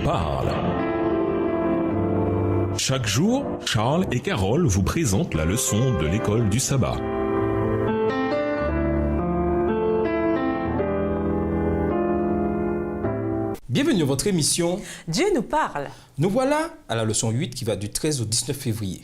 nous parle. Chaque jour, Charles et Carole vous présentent la leçon de l'école du sabbat. Bienvenue à votre émission Dieu nous parle. Nous voilà à la leçon 8 qui va du 13 au 19 février.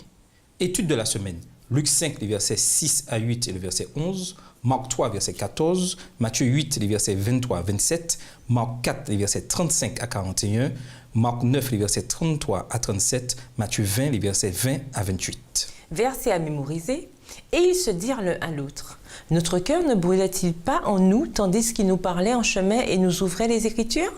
Étude de la semaine. Luc 5, les versets 6 à 8 et le verset 11. Marc 3, verset 14. Matthieu 8, les versets 23 à 27. Marc 4, les versets 35 à 41. Marc 9, les versets 33 à 37. Matthieu 20, les versets 20 à 28. Versets à mémoriser. Et ils se dirent l'un à l'autre. Notre cœur ne brûlait-il pas en nous tandis qu'il nous parlait en chemin et nous ouvrait les Écritures?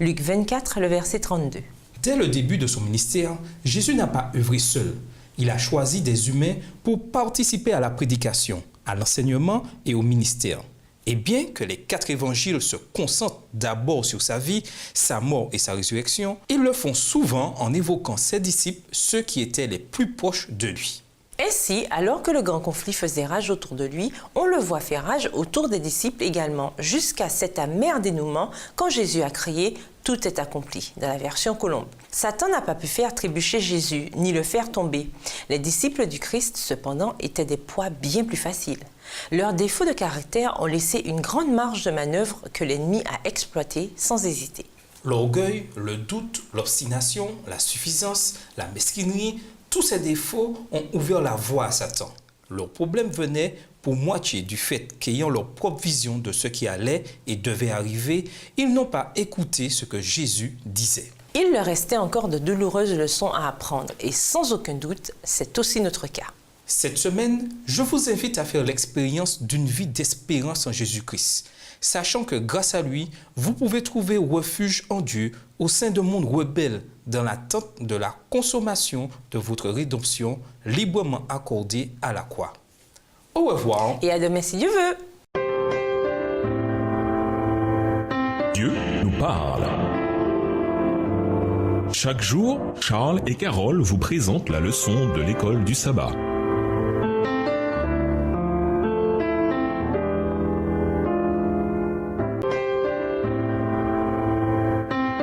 Luc 24, le verset 32. Dès le début de son ministère, Jésus n'a pas œuvré seul. Il a choisi des humains pour participer à la prédication, à l'enseignement et au ministère. Et bien que les 4 évangiles se concentrent d'abord sur sa vie, sa mort et sa résurrection, ils le font souvent en évoquant ses disciples, ceux qui étaient les plus proches de lui. Ainsi, alors que le grand conflit faisait rage autour de lui, on le voit faire rage autour des disciples également, jusqu'à cet amer dénouement quand Jésus a crié « Tout est accompli » dans la version Colombe. Satan n'a pas pu faire trébucher Jésus, ni le faire tomber. Les disciples du Christ, cependant, étaient des proies bien plus faciles. Leurs défauts de caractère ont laissé une grande marge de manœuvre que l'ennemi a exploitée sans hésiter. L'orgueil, le doute, l'obstination, la suffisance, la mesquinerie, tous ces défauts ont ouvert la voie à Satan. Leur problème venait pour moitié du fait qu'ayant leur propre vision de ce qui allait et devait arriver, ils n'ont pas écouté ce que Jésus disait. Il leur restait encore de douloureuses leçons à apprendre et sans aucun doute, c'est aussi notre cas. Cette semaine, je vous invite à faire l'expérience d'une vie d'espérance en Jésus-Christ, sachant que grâce à lui, vous pouvez trouver refuge en Dieu au sein d'un monde rebelle dans l'attente de la consommation de votre rédemption librement accordée à la croix. Au revoir. Et à demain si Dieu veut. Dieu nous parle. Chaque jour, Charles et Carole vous présentent la leçon de l'école du sabbat.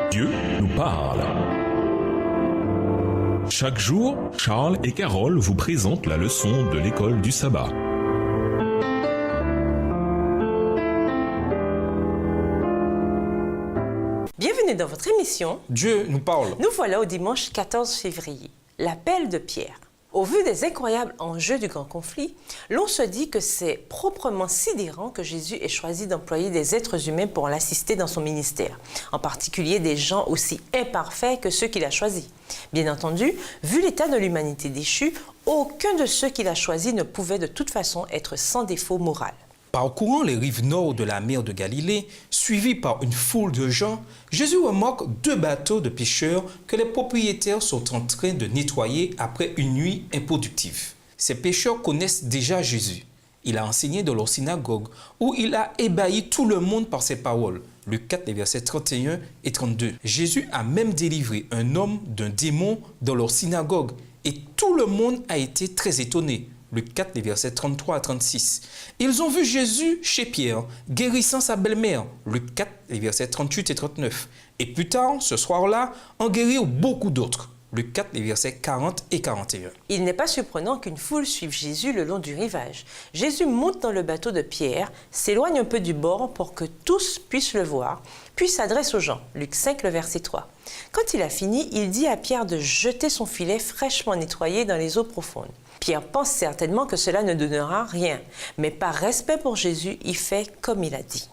Dieu nous parle. Chaque jour, Charles et Carole vous présentent la leçon de l'école du sabbat. Bienvenue dans votre émission. Dieu nous parle. Nous voilà au dimanche 14 février, l'appel de Pierre. Au vu des incroyables enjeux du grand conflit, l'on se dit que c'est proprement sidérant que Jésus ait choisi d'employer des êtres humains pour l'assister dans son ministère, en particulier des gens aussi imparfaits que ceux qu'il a choisis. Bien entendu, vu l'état de l'humanité déchue, aucun de ceux qu'il a choisis ne pouvait de toute façon être sans défaut moral. Parcourant les rives nord de la mer de Galilée, suivi par une foule de gens, Jésus remarque 2 bateaux de pêcheurs que les propriétaires sont en train de nettoyer après une nuit improductive. Ces pêcheurs connaissent déjà Jésus. Il a enseigné dans leur synagogue où il a ébahi tout le monde par ses paroles. Luc 4, les versets 31 et 32. Jésus a même délivré un homme d'un démon dans leur synagogue et tout le monde a été très étonné. Luc 4, les versets 33 à 36. Ils ont vu Jésus chez Pierre, guérissant sa belle-mère. Luc 4, les versets 38 et 39. Et plus tard, ce soir-là, en guérir beaucoup d'autres. Luc 4, les versets 40 et 41. Il n'est pas surprenant qu'une foule suive Jésus le long du rivage. Jésus monte dans le bateau de Pierre, s'éloigne un peu du bord pour que tous puissent le voir, puis s'adresse aux gens. Luc 5, le verset 3. Quand il a fini, il dit à Pierre de jeter son filet fraîchement nettoyé dans les eaux profondes. Pierre pense certainement que cela ne donnera rien, mais par respect pour Jésus, il fait comme il a dit.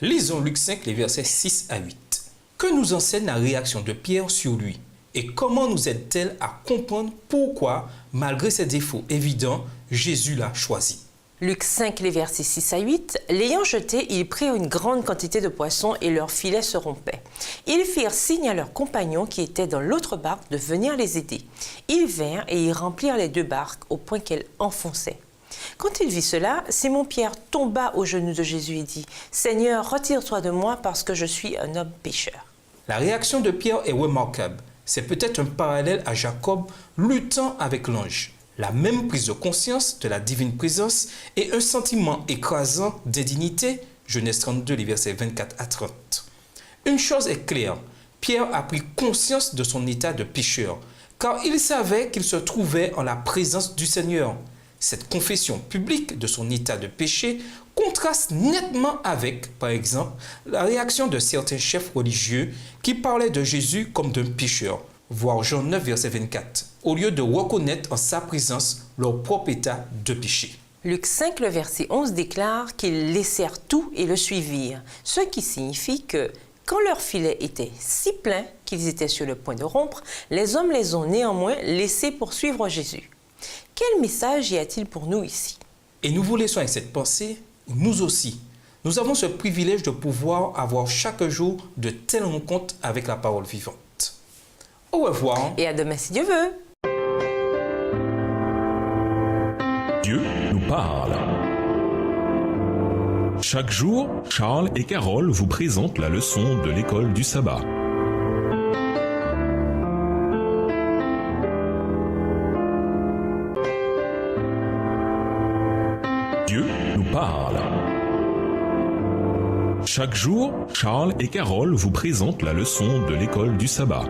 Lisons Luc 5, les versets 6 à 8. Que nous enseigne la réaction de Pierre sur lui et comment nous aide-t-elle à comprendre pourquoi, malgré ses défauts évidents, Jésus l'a choisi? Luc 5, les versets 6 à 8. L'ayant jeté, ils prirent une grande quantité de poissons et leurs filets se rompaient. Ils firent signe à leurs compagnons qui étaient dans l'autre barque de venir les aider. Ils vinrent et ils remplirent les 2 barques au point qu'elles enfonçaient. Quand il vit cela, Simon-Pierre tomba aux genoux de Jésus et dit « Seigneur, retire-toi de moi parce que je suis un homme pécheur. » La réaction de Pierre est remarquable. C'est peut-être un parallèle à Jacob luttant avec l'ange. La même prise de conscience de la divine présence et un sentiment écrasant d'indignité, Genèse 32, les versets 24 à 30. Une chose est claire, Pierre a pris conscience de son état de pécheur, car il savait qu'il se trouvait en la présence du Seigneur. Cette confession publique de son état de péché contraste nettement avec, par exemple, la réaction de certains chefs religieux qui parlaient de Jésus comme d'un pécheur, voir Jean 9, verset 24, au lieu de reconnaître en sa présence leur propre état de péché. Luc 5, le verset 11 déclare qu'ils laissèrent tout et le suivirent, ce qui signifie que quand leur filet était si plein qu'ils étaient sur le point de rompre, les hommes les ont néanmoins laissés poursuivre Jésus. Quel message y a-t-il pour nous ici? Et nous vous laissons avec cette pensée, nous aussi. Nous avons ce privilège de pouvoir avoir chaque jour de telles rencontres avec la parole vivante. Au revoir. Et à demain si Dieu veut. Dieu nous parle. Chaque jour, Charles et Carole vous présentent la leçon de l'école du sabbat. Dieu nous parle. Chaque jour, Charles et Carole vous présentent la leçon de l'école du sabbat.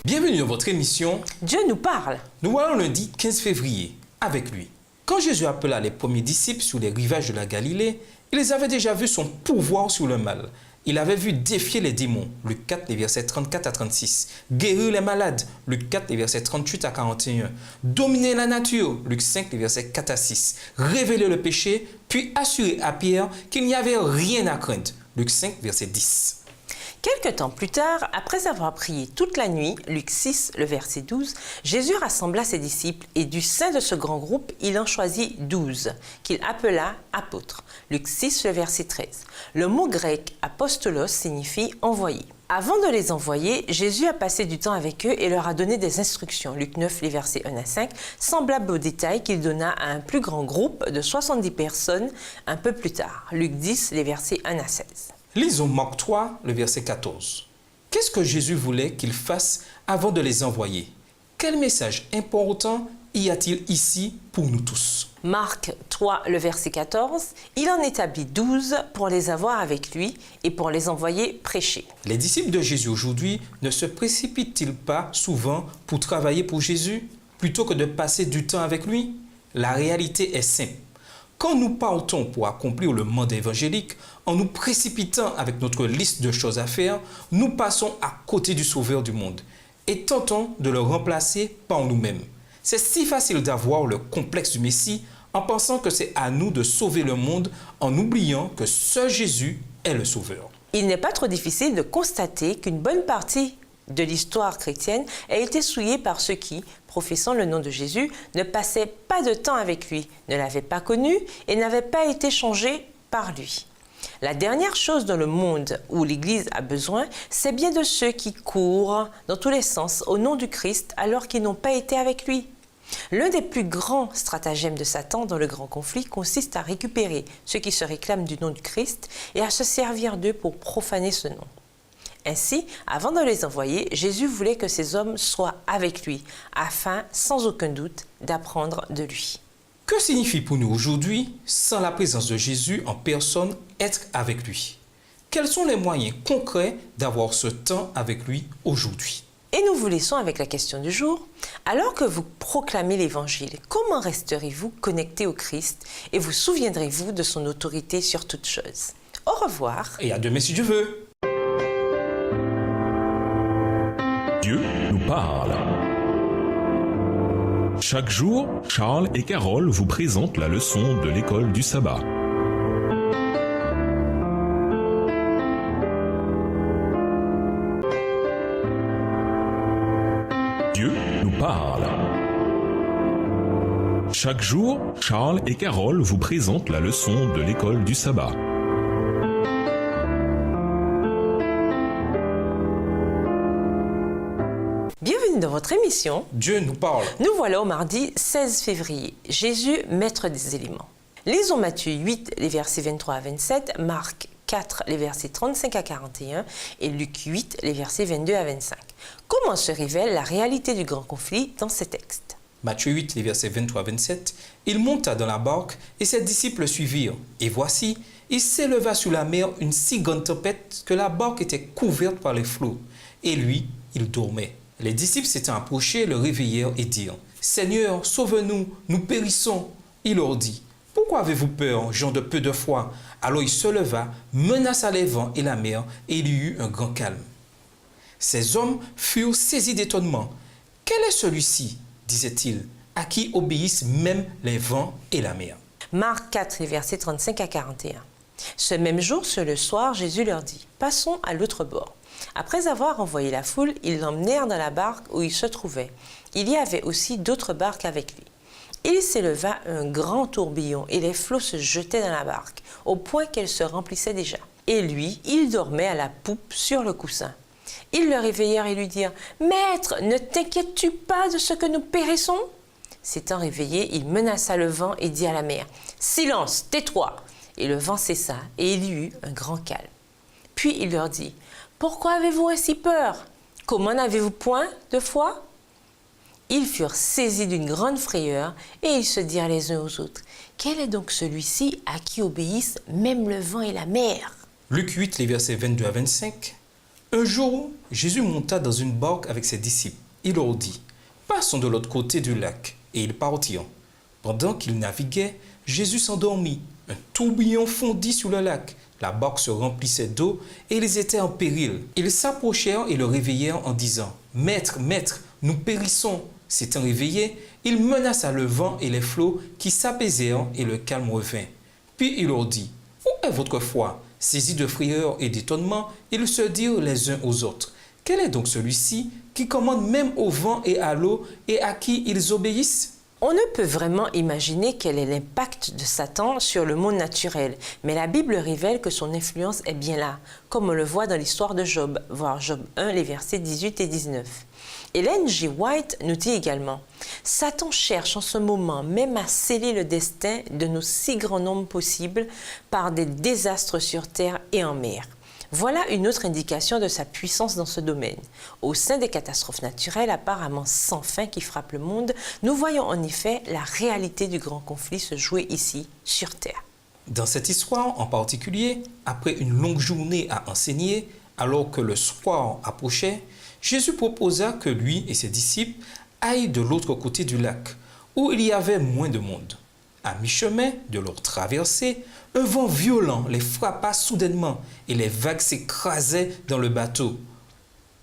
Bienvenue dans votre émission. Dieu nous parle. Nous voilà lundi 15 février avec lui. Quand Jésus appela les premiers disciples sur les rivages de la Galilée, ils avaient déjà vu son pouvoir sur le mal. Il avait vu défier les démons, Luc 4, les versets 34 à 36, guérir les malades, Luc 4, les versets 38 à 41, dominer la nature, Luc 5, les versets 4 à 6, révéler le péché, puis assurer à Pierre qu'il n'y avait rien à craindre, Luc 5, verset 10. Quelque temps plus tard, après avoir prié toute la nuit, Luc 6, le verset 12, Jésus rassembla ses disciples et du sein de ce grand groupe, il en choisit 12, qu'il appela apôtres. Luc 6, le verset 13. Le mot grec « apostolos » signifie « envoyer ». Avant de les envoyer, Jésus a passé du temps avec eux et leur a donné des instructions, Luc 9, les versets 1 à 5, semblables aux détails qu'il donna à un plus grand groupe de 70 personnes un peu plus tard, Luc 10, les versets 1 à 16. Lisons Marc 3, le verset 14. Qu'est-ce que Jésus voulait qu'ils fassent avant de les envoyer? Quel message important y a-t-il ici pour nous tous? Marc 3, le verset 14, il en établit 12 pour les avoir avec lui et pour les envoyer prêcher. Les disciples de Jésus aujourd'hui ne se précipitent-ils pas souvent pour travailler pour Jésus plutôt que de passer du temps avec lui? La réalité est simple. Quand nous partons pour accomplir le mandat évangélique, en nous précipitant avec notre liste de choses à faire, nous passons à côté du Sauveur du monde et tentons de le remplacer par nous-mêmes. C'est si facile d'avoir le complexe du Messie en pensant que c'est à nous de sauver le monde en oubliant que seul Jésus est le Sauveur. Il n'est pas trop difficile de constater qu'une bonne partie de l'histoire chrétienne a été souillée par ceux qui, professant le nom de Jésus, ne passaient pas de temps avec lui, ne l'avaient pas connu et n'avaient pas été changés par lui. La dernière chose dans le monde où l'Église a besoin, c'est bien de ceux qui courent dans tous les sens au nom du Christ alors qu'ils n'ont pas été avec lui. L'un des plus grands stratagèmes de Satan dans le grand conflit consiste à récupérer ceux qui se réclament du nom du Christ et à se servir d'eux pour profaner ce nom. Ainsi, avant de les envoyer, Jésus voulait que ces hommes soient avec lui, afin, sans aucun doute, d'apprendre de lui. Que signifie pour nous aujourd'hui, sans la présence de Jésus en personne, être avec lui? Quels sont les moyens concrets d'avoir ce temps avec lui aujourd'hui? Et nous vous laissons avec la question du jour. Alors que vous proclamez l'Évangile, comment resterez-vous connecté au Christ et vous souviendrez-vous de son autorité sur toutes choses? Au revoir. Et à demain si Dieu veut. Dieu nous parle. Chaque jour, Charles et Carole vous présentent la leçon de l'école du sabbat. Dieu nous parle. Chaque jour, Charles et Carole vous présentent la leçon de l'école du sabbat. Bienvenue dans votre émission. Dieu nous parle. Nous voilà au mardi 16 février. Jésus, maître des éléments. Lisons Matthieu 8, les versets 23 à 27, Marc 4, les versets 35 à 41 et Luc 8, les versets 22 à 25. Comment se révèle la réalité du grand conflit dans ces textes? Matthieu 8, les versets 23 à 27, Il monta dans la barque et ses disciples le suivirent. Et voici, il s'éleva sur la mer une si grande tempête que la barque était couverte par les flots. Et lui, il dormait. Les disciples s'étant approchés, le réveillèrent et dirent « Seigneur, sauve-nous, nous périssons !» Il leur dit « Pourquoi avez-vous peur, gens de peu de foi ?» Alors il se leva, menaça les vents et la mer, et il y eut un grand calme. Ces hommes furent saisis d'étonnement. « Quel est celui-ci, disaient-ils, à qui obéissent même les vents et la mer ?» Marc 4, versets 35 à 41. Ce même jour, sur le soir, Jésus leur dit « Passons à l'autre bord. » Après avoir envoyé la foule, ils l'emmenèrent dans la barque où il se trouvait. Il y avait aussi d'autres barques avec lui. Il s'éleva un grand tourbillon et les flots se jetaient dans la barque, au point qu'elle se remplissait déjà. Et lui, il dormait à la poupe sur le coussin. Ils le réveillèrent et lui dirent « Maître, ne t'inquiètes-tu pas de ce que nous périssons ?» S'étant réveillé, il menaça le vent et dit à la mer « Silence, tais-toi !» Et le vent cessa et il y eut un grand calme. Puis il leur dit « Pourquoi avez-vous ainsi peur? Comment n'avez-vous point de foi ?» Ils furent saisis d'une grande frayeur et ils se dirent les uns aux autres « Quel est donc celui-ci à qui obéissent même le vent et la mer ?» Luc 8, les versets 22 à 25. Un jour, Jésus monta dans une barque avec ses disciples. Il leur dit « Passons de l'autre côté du lac. » Et ils partirent. Pendant qu'ils naviguaient, Jésus s'endormit. Un tourbillon fondit sur le lac. La barque se remplissait d'eau et ils étaient en péril. Ils s'approchèrent et le réveillèrent en disant « Maître, maître, nous périssons !» S'étant réveillé, il menaça le vent et les flots qui s'apaisèrent et le calme revint. Puis il leur dit « Où est votre foi ?» Saisis de frayeur et d'étonnement, ils se dirent les uns aux autres « Quel est donc celui-ci qui commande même au vent et à l'eau et à qui ils obéissent ?» On ne peut vraiment imaginer quel est l'impact de Satan sur le monde naturel, mais la Bible révèle que son influence est bien là, comme on le voit dans l'histoire de Job, voir Job 1, les versets 18 et 19. Ellen G. White nous dit également « Satan cherche en ce moment même à sceller le destin de nos si grands nombres possibles par des désastres sur terre et en mer. » Voilà une autre indication de sa puissance dans ce domaine. Au sein des catastrophes naturelles apparemment sans fin qui frappent le monde, nous voyons en effet la réalité du grand conflit se jouer ici, sur Terre. Dans cette histoire en particulier, après une longue journée à enseigner, alors que le soir approchait, Jésus proposa que lui et ses disciples aillent de l'autre côté du lac, où il y avait moins de monde. À mi-chemin de leur traversée, un vent violent les frappa soudainement et les vagues s'écrasaient dans le bateau.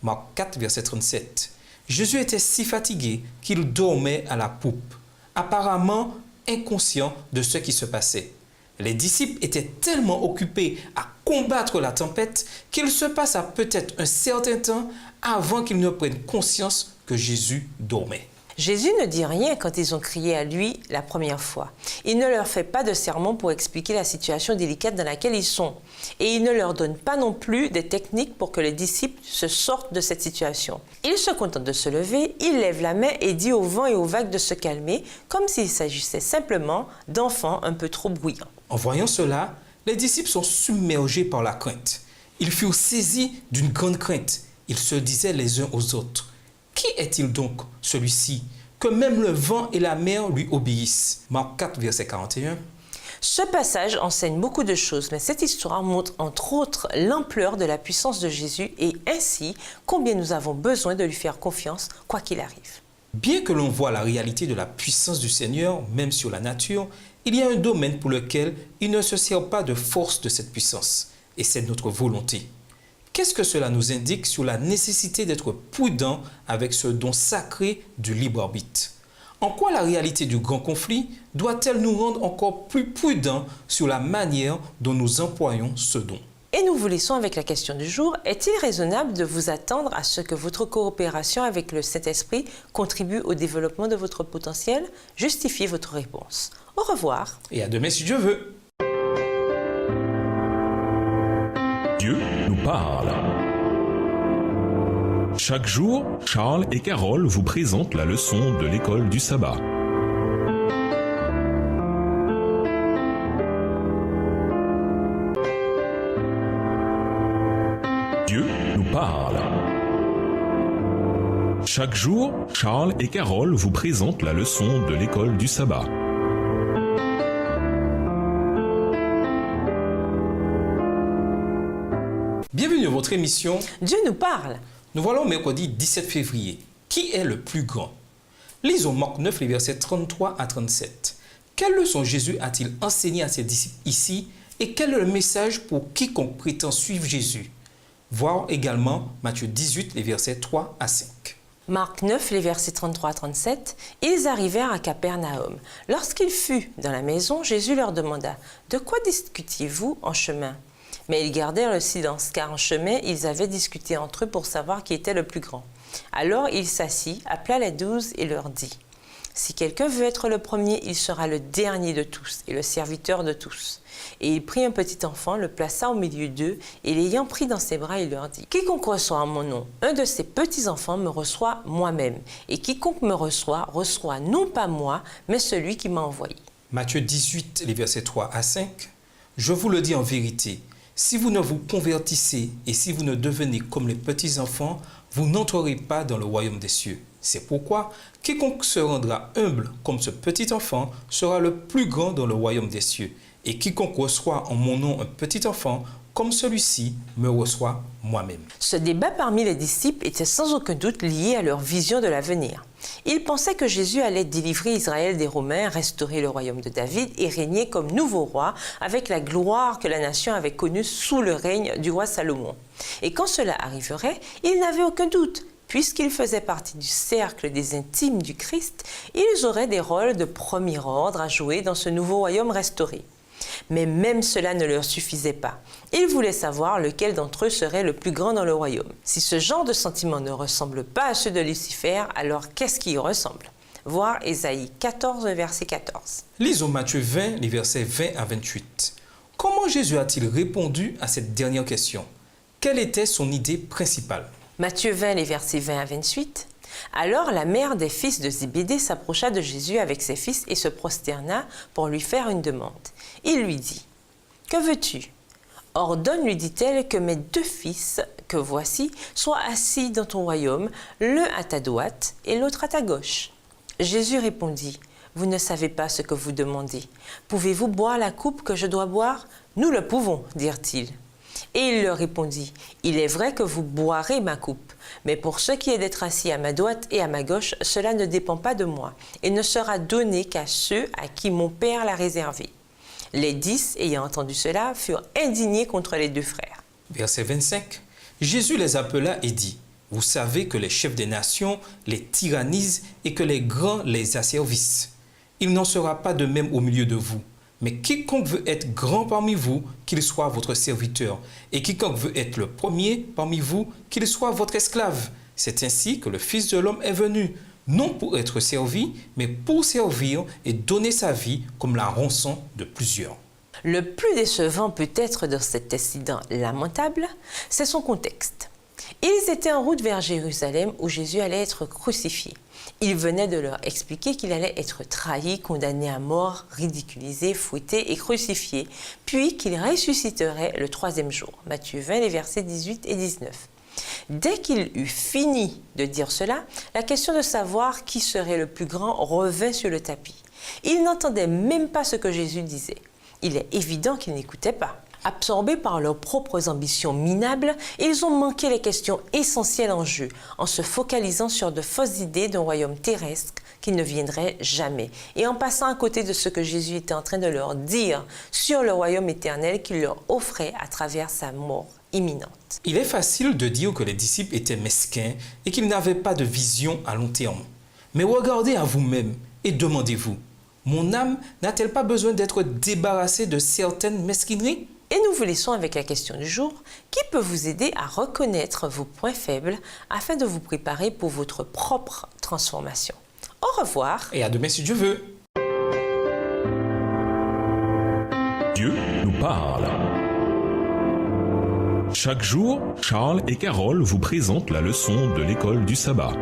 Marc 4, verset 37. Jésus était si fatigué qu'il dormait à la poupe, apparemment inconscient de ce qui se passait. Les disciples étaient tellement occupés à combattre la tempête qu'il se passa peut-être un certain temps avant qu'ils ne prennent conscience que Jésus dormait. Jésus ne dit rien quand ils ont crié à lui la première fois. Il ne leur fait pas de sermon pour expliquer la situation délicate dans laquelle ils sont. Et il ne leur donne pas non plus des techniques pour que les disciples se sortent de cette situation. Il se contente de se lever, il lève la main et dit au vent et aux vagues de se calmer, comme s'il s'agissait simplement d'enfants un peu trop bruyants. En voyant cela, les disciples sont submergés par la crainte. Ils furent saisis d'une grande crainte. Ils se disaient les uns aux autres « Qui est-il donc, celui-ci, que même le vent et la mer lui obéissent ?» Marc 4, verset 41. Ce passage enseigne beaucoup de choses, mais cette histoire montre entre autres l'ampleur de la puissance de Jésus et ainsi combien nous avons besoin de lui faire confiance quoi qu'il arrive. Bien que l'on voit la réalité de la puissance du Seigneur, même sur la nature, il y a un domaine pour lequel il ne se sert pas de force de cette puissance, et c'est notre volonté. Qu'est-ce que cela nous indique sur la nécessité d'être prudent avec ce don sacré du libre arbitre? En quoi la réalité du grand conflit doit-elle nous rendre encore plus prudents sur la manière dont nous employons ce don? Et nous vous laissons avec la question du jour. Est-il raisonnable de vous attendre à ce que votre coopération avec le Saint-Esprit contribue au développement de votre potentiel? Justifiez votre réponse. Au revoir. Et à demain si Dieu veut. Dieu nous parle. Chaque jour, Charles et Carole vous présentent la leçon de l'école du sabbat. Dieu nous parle. Chaque jour, Charles et Carole vous présentent la leçon de l'école du sabbat. Bienvenue à votre émission. Dieu nous parle. Nous voilà au mercredi 17 février. Qui est le plus grand? Lisons Marc 9, les versets 33 à 37. Quelle leçon Jésus a-t-il enseigné à ses disciples ici et quel est le message pour quiconque prétend suivre Jésus? Voir également Matthieu 18, les versets 3 à 5. Marc 9, les versets 33 à 37, ils arrivèrent à Capernaum. Lorsqu'il fut dans la maison, Jésus leur demanda « De quoi discutiez-vous en chemin ?» Mais ils gardèrent le silence, car en chemin, ils avaient discuté entre eux pour savoir qui était le plus grand. Alors il s'assit, appela les 12 et leur dit « Si quelqu'un veut être le premier, il sera le dernier de tous et le serviteur de tous. » Et il prit un petit enfant, le plaça au milieu d'eux, et l'ayant pris dans ses bras, il leur dit « Quiconque reçoit en mon nom un de ces petits-enfants me reçoit moi-même, et quiconque me reçoit, reçoit non pas moi, mais celui qui m'a envoyé. » Matthieu 18, les versets 3 à 5. Je vous le dis en vérité, si vous ne vous convertissez et si vous ne devenez comme les petits-enfants, vous n'entrerez pas dans le royaume des cieux. C'est pourquoi quiconque se rendra humble comme ce petit enfant sera le plus grand dans le royaume des cieux. Et quiconque reçoit en mon nom un petit enfant, comme celui-ci me reçoit moi-même. Ce débat parmi les disciples était sans aucun doute lié à leur vision de l'avenir. Ils pensaient que Jésus allait délivrer Israël des Romains, restaurer le royaume de David et régner comme nouveau roi avec la gloire que la nation avait connue sous le règne du roi Salomon. Et quand cela arriverait, ils n'avaient aucun doute. Puisqu'ils faisaient partie du cercle des intimes du Christ, ils auraient des rôles de premier ordre à jouer dans ce nouveau royaume restauré. Mais même cela ne leur suffisait pas. Ils voulaient savoir lequel d'entre eux serait le plus grand dans le royaume. Si ce genre de sentiment ne ressemble pas à ceux de Lucifer, alors qu'est-ce qui y ressemble? Voir Ésaïe 14, verset 14. Lisons Matthieu 20, les versets 20 à 28. Comment Jésus a-t-il répondu à cette dernière question? Quelle était son idée principale? Matthieu 20, les versets 20 à 28. Alors la mère des fils de Zébédée s'approcha de Jésus avec ses fils et se prosterna pour lui faire une demande. Il lui dit « Que veux-tu » Ordonne, lui dit-elle, que mes 2 fils, que voici, soient assis dans ton royaume, l'un à ta droite et l'autre à ta gauche. Jésus répondit « Vous ne savez pas ce que vous demandez. Pouvez-vous boire la coupe que je dois boire? Nous le pouvons, dirent-ils. Et il leur répondit « Il est vrai que vous boirez ma coupe, mais pour ce qui est d'être assis à ma droite et à ma gauche, cela ne dépend pas de moi, et ne sera donné qu'à ceux à qui mon Père l'a réservé. » Les 10, ayant entendu cela, furent indignés contre les 2 frères. Verset 25. Jésus les appela et dit, « Vous savez que les chefs des nations les tyrannisent et que les grands les asservissent. Il n'en sera pas de même au milieu de vous. Mais quiconque veut être grand parmi vous, qu'il soit votre serviteur. Et quiconque veut être le premier parmi vous, qu'il soit votre esclave. C'est ainsi que le Fils de l'homme est venu, non pour être servi, mais pour servir et donner sa vie comme la rançon de plusieurs. » Le plus décevant peut-être dans cet incident lamentable, c'est son contexte. Ils étaient en route vers Jérusalem où Jésus allait être crucifié. Il venait de leur expliquer qu'il allait être trahi, condamné à mort, ridiculisé, fouetté et crucifié, puis qu'il ressusciterait le 3e jour. Matthieu 20, les versets 18 et 19. Dès qu'il eut fini de dire cela, la question de savoir qui serait le plus grand revint sur le tapis. Ils n'entendaient même pas ce que Jésus disait. Il est évident qu'ils n'écoutaient pas. Absorbés par leurs propres ambitions minables, ils ont manqué les questions essentielles en jeu, en se focalisant sur de fausses idées d'un royaume terrestre qui ne viendrait jamais, et en passant à côté de ce que Jésus était en train de leur dire sur le royaume éternel qu'il leur offrait à travers sa mort imminente. Il est facile de dire que les disciples étaient mesquins et qu'ils n'avaient pas de vision à long terme. Mais regardez à vous-même et demandez-vous, mon âme n'a-t-elle pas besoin d'être débarrassée de certaines mesquineries? Et nous vous laissons avec la question du jour, qui peut vous aider à reconnaître vos points faibles afin de vous préparer pour votre propre transformation. Au revoir. Et à demain si Dieu veut. Dieu nous parle. Chaque jour, Charles et Carole vous présentent la leçon de l'école du sabbat.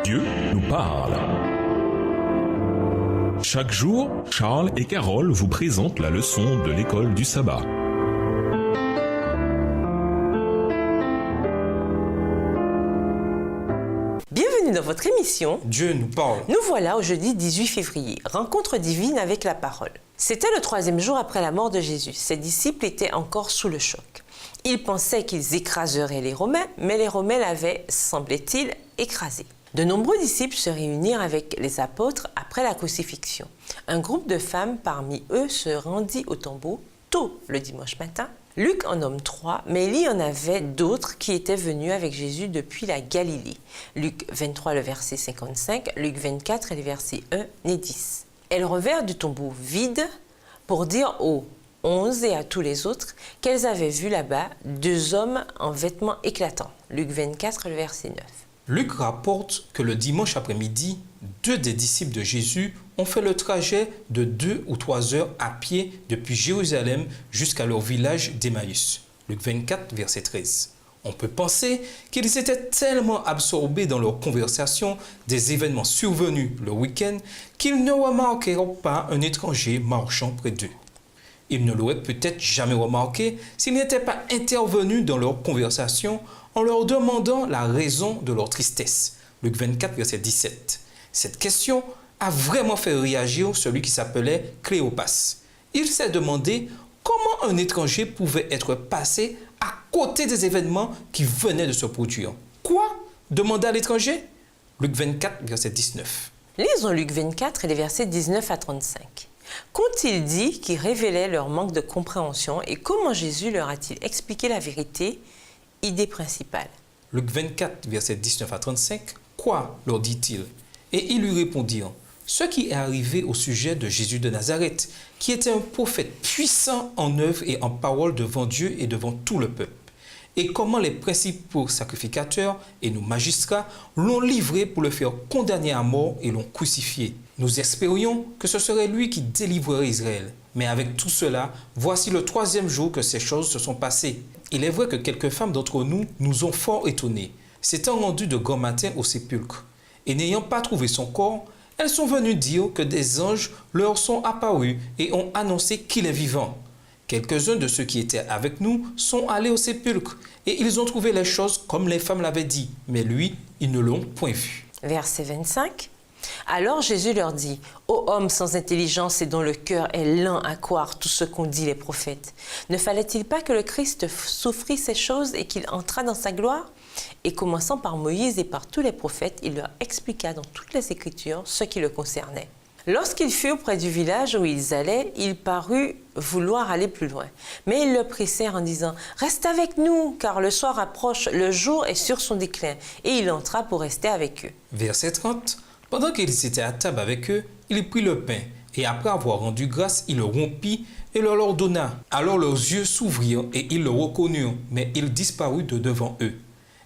Dieu nous parle. Chaque jour, Charles et Carole vous présentent la leçon de l'école du sabbat. Bienvenue dans votre émission Dieu nous parle. Nous voilà au jeudi 18 février, rencontre divine avec la parole. C'était le 3e jour après la mort de Jésus. Ses disciples étaient encore sous le choc. Ils pensaient qu'ils écraseraient les Romains, mais les Romains l'avaient, semblait-il, écrasé. De nombreux disciples se réunirent avec les apôtres après la crucifixion. Un groupe de femmes parmi eux se rendit au tombeau tôt le dimanche matin. Luc en nomme 3, mais il y en avait d'autres qui étaient venus avec Jésus depuis la Galilée. Luc 23, le verset 55, Luc 24 et les versets 1 et 10. Elles revinrent du tombeau vide pour dire aux 11 et à tous les autres qu'elles avaient vu là-bas 2 hommes en vêtements éclatants. Luc 24, le verset 9. Luc rapporte que le dimanche après-midi, 2 des disciples de Jésus ont fait le trajet de 2 ou 3 heures à pied depuis Jérusalem jusqu'à leur village d'Emmaüs. Luc 24, verset 13. On peut penser qu'ils étaient tellement absorbés dans leur conversation des événements survenus le week-end qu'ils ne remarquèrent pas un étranger marchant près d'eux. Ils ne l'auraient peut-être jamais remarqué s'il n'était pas intervenu dans leur conversation en leur demandant la raison de leur tristesse. Luc 24, verset 17. Cette question a vraiment fait réagir celui qui s'appelait Cléopas. Il s'est demandé comment un étranger pouvait être passé à côté des événements qui venaient de se produire. Quoi? Demanda l'étranger. Luc 24, verset 19. Lisons Luc 24 et les versets 19 à 35. Qu'ont-ils dit qui révélait leur manque de compréhension et comment Jésus leur a-t-il expliqué la vérité? Idée principale. Luc 24, verset 19 à 35. Quoi? Leur dit-il. Et ils lui répondirent. Ce qui est arrivé au sujet de Jésus de Nazareth, qui était un prophète puissant en œuvre et en parole devant Dieu et devant tout le peuple. Et comment les principaux sacrificateurs et nos magistrats l'ont livré pour le faire condamner à mort et l'ont crucifié. Nous espérions que ce serait lui qui délivrerait Israël. Mais avec tout cela, voici le 3e jour que ces choses se sont passées. Il est vrai que quelques femmes d'entre nous nous ont fort étonnés, s'étant rendues de grand matin au sépulcre. Et n'ayant pas trouvé son corps, elles sont venues dire que des anges leur sont apparus et ont annoncé qu'il est vivant. Quelques-uns de ceux qui étaient avec nous sont allés au sépulcre et ils ont trouvé les choses comme les femmes l'avaient dit, mais lui, ils ne l'ont point vu. Verset 25. Alors Jésus leur dit, « Ô hommes sans intelligence et dont le cœur est lent à croire tout ce qu'ont dit les prophètes, ne fallait-il pas que le Christ souffrit ces choses et qu'il entrât dans sa gloire ?» Et commençant par Moïse et par tous les prophètes, il leur expliqua dans toutes les Écritures ce qui le concernait. Lorsqu'ils furent près du village où ils allaient, il parut vouloir aller plus loin. Mais ils le pressèrent en disant « Reste avec nous, car le soir approche, le jour est sur son déclin. » Et il entra pour rester avec eux. Verset 30. Pendant qu'ils étaient à table avec eux, il prit le pain, et après avoir rendu grâce, il le rompit et le leur donna. Alors leurs yeux s'ouvrirent et ils le reconnurent, mais il disparut de devant eux.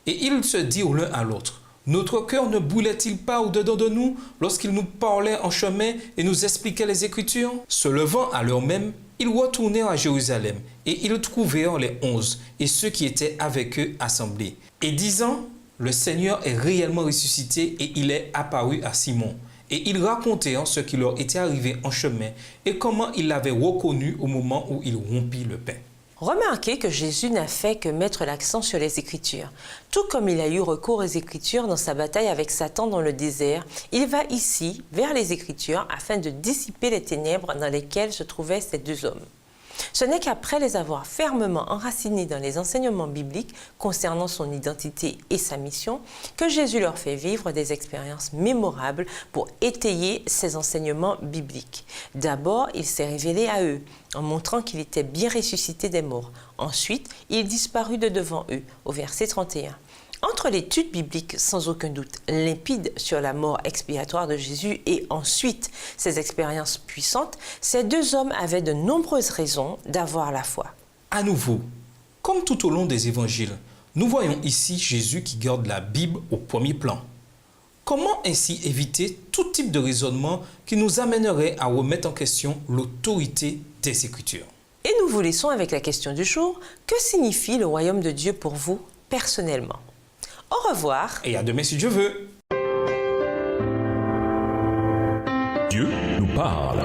Et ils se dirent l'un à l'autre. Notre cœur ne brûlait-il pas au-dedans de nous lorsqu'il nous parlait en chemin et nous expliquait les Écritures? Se levant à l'heure même, ils retournèrent à Jérusalem et ils trouvèrent les 11 et ceux qui étaient avec eux assemblés. Et disant, le Seigneur est réellement ressuscité et il est apparu à Simon. Et ils racontèrent ce qui leur était arrivé en chemin et comment ils l'avaient reconnu au moment où il rompit le pain. Remarquez que Jésus n'a fait que mettre l'accent sur les Écritures. Tout comme il a eu recours aux Écritures dans sa bataille avec Satan dans le désert, il va ici vers les Écritures afin de dissiper les ténèbres dans lesquelles se trouvaient ces 2 hommes. Ce n'est qu'après les avoir fermement enracinés dans les enseignements bibliques concernant son identité et sa mission que Jésus leur fait vivre des expériences mémorables pour étayer ses enseignements bibliques. D'abord, il s'est révélé à eux en montrant qu'il était bien ressuscité des morts. Ensuite, il disparut de devant eux, au verset 31. Entre l'étude biblique sans aucun doute limpide sur la mort expiatoire de Jésus et ensuite ses expériences puissantes, ces 2 hommes avaient de nombreuses raisons d'avoir la foi. À nouveau, comme tout au long des évangiles, nous voyons ici Jésus qui garde la Bible au premier plan. Comment ainsi éviter tout type de raisonnement qui nous amènerait à remettre en question l'autorité des Écritures? Et nous vous laissons avec la question du jour. Que signifie le royaume de Dieu pour vous personnellement? Au revoir. Et à demain si Dieu veut. Dieu nous parle.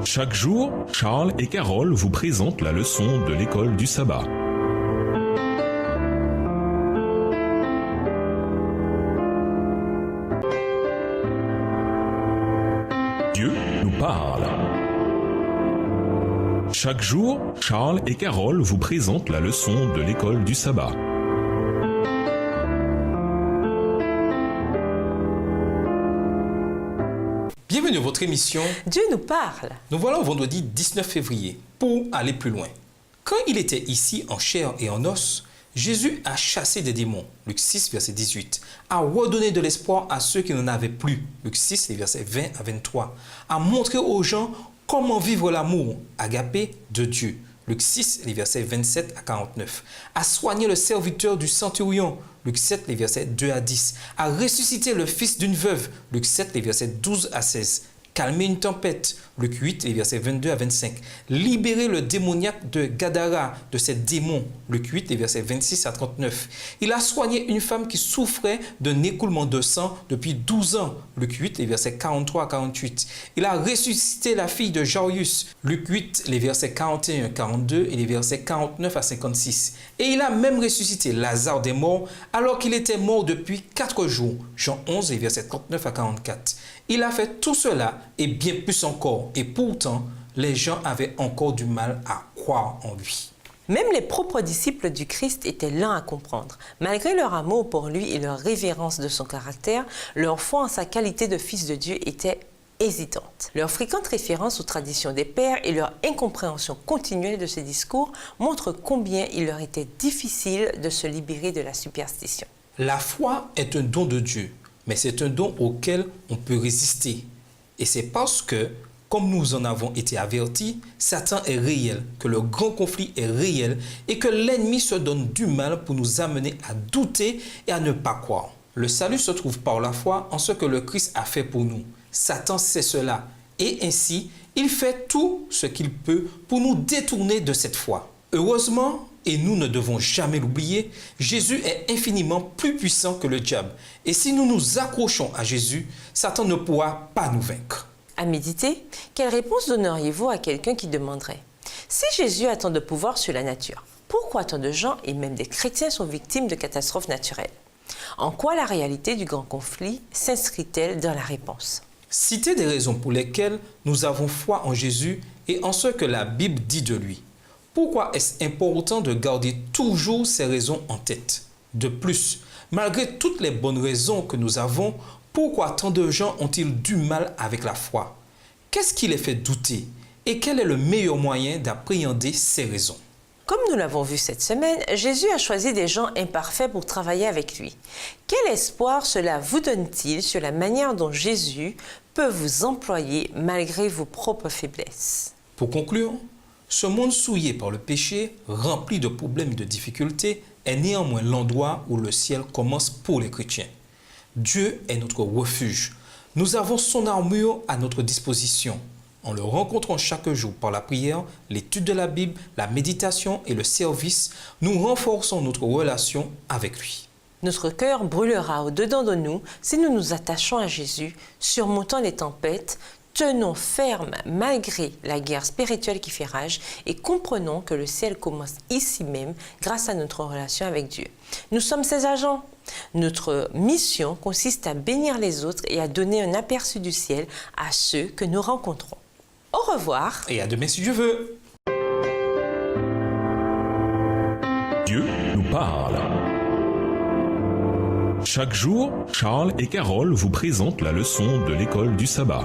Chaque jour, Charles et Carole vous présentent la leçon de l'école du sabbat. Chaque jour, Charles et Carole vous présentent la leçon de l'école du sabbat. Bienvenue à votre émission Dieu nous parle. Nous voilà au vendredi 19 février pour aller plus loin. Quand il était ici en chair et en os, Jésus a chassé des démons, Luc 6, verset 18, a redonné de l'espoir à ceux qui n'en avaient plus, Luc 6, les versets 20 à 23, a montré aux gens comment vivre l'amour, agapé, de Dieu, Luc 6, les versets 27 à 49, a soigné le serviteur du centurion, Luc 7, les versets 2 à 10, a ressuscité le fils d'une veuve, Luc 7, les versets 12 à 16, calmer une tempête, Luc 8, les versets 22 à 25. Libérer le démoniaque de Gadara, de ses démons, Luc 8, les versets 26 à 39. Il a soigné une femme qui souffrait d'un écoulement de sang depuis 12 ans, Luc 8, les versets 43 à 48. Il a ressuscité la fille de Jairus, Luc 8, les versets 41 à 42 et les versets 49 à 56. Et il a même ressuscité Lazare des morts alors qu'il était mort depuis 4 jours, Jean 11, les versets 39 à 44. Il a fait tout cela et bien plus encore. Et pourtant, les gens avaient encore du mal à croire en lui. Même les propres disciples du Christ étaient lents à comprendre. Malgré leur amour pour lui et leur révérence de son caractère, leur foi en sa qualité de fils de Dieu était hésitante. Leur fréquente référence aux traditions des pères et leur incompréhension continuelle de ses discours montrent combien il leur était difficile de se libérer de la superstition. La foi est un don de Dieu, mais c'est un don auquel on peut résister. Et c'est parce que, comme nous en avons été avertis, Satan est réel, que le grand conflit est réel et que l'ennemi se donne du mal pour nous amener à douter et à ne pas croire. Le salut se trouve par la foi en ce que le Christ a fait pour nous. Satan sait cela et ainsi, il fait tout ce qu'il peut pour nous détourner de cette foi. Heureusement, et nous ne devons jamais l'oublier, Jésus est infiniment plus puissant que le diable. Et si nous nous accrochons à Jésus, Satan ne pourra pas nous vaincre. À méditer, quelle réponse donneriez-vous à quelqu'un qui demanderait « Si Jésus a tant de pouvoir sur la nature, pourquoi tant de gens et même des chrétiens sont victimes de catastrophes naturelles ?» En quoi la réalité du grand conflit s'inscrit-elle dans la réponse? Citez des raisons pour lesquelles nous avons foi en Jésus et en ce que la Bible dit de lui. Pourquoi est-ce important de garder toujours ces raisons en tête? De plus, malgré toutes les bonnes raisons que nous avons, pourquoi tant de gens ont-ils du mal avec la foi? Qu'est-ce qui les fait douter? Et quel est le meilleur moyen d'appréhender ces raisons? Comme nous l'avons vu cette semaine, Jésus a choisi des gens imparfaits pour travailler avec lui. Quel espoir cela vous donne-t-il sur la manière dont Jésus peut vous employer malgré vos propres faiblesses? Pour conclure, ce monde souillé par le péché, rempli de problèmes et de difficultés, est néanmoins l'endroit où le ciel commence pour les chrétiens. Dieu est notre refuge. Nous avons son armure à notre disposition. En le rencontrant chaque jour par la prière, l'étude de la Bible, la méditation et le service, nous renforçons notre relation avec lui. Notre cœur brûlera au-dedans de nous si nous nous attachons à Jésus, surmontant les tempêtes, tenons ferme malgré la guerre spirituelle qui fait rage et comprenons que le ciel commence ici même grâce à notre relation avec Dieu. Nous sommes ses agents. Notre mission consiste à bénir les autres et à donner un aperçu du ciel à ceux que nous rencontrons. Au revoir. Et à demain si Dieu veut. Dieu nous parle. Chaque jour, Charles et Carole vous présentent la leçon de l'école du sabbat.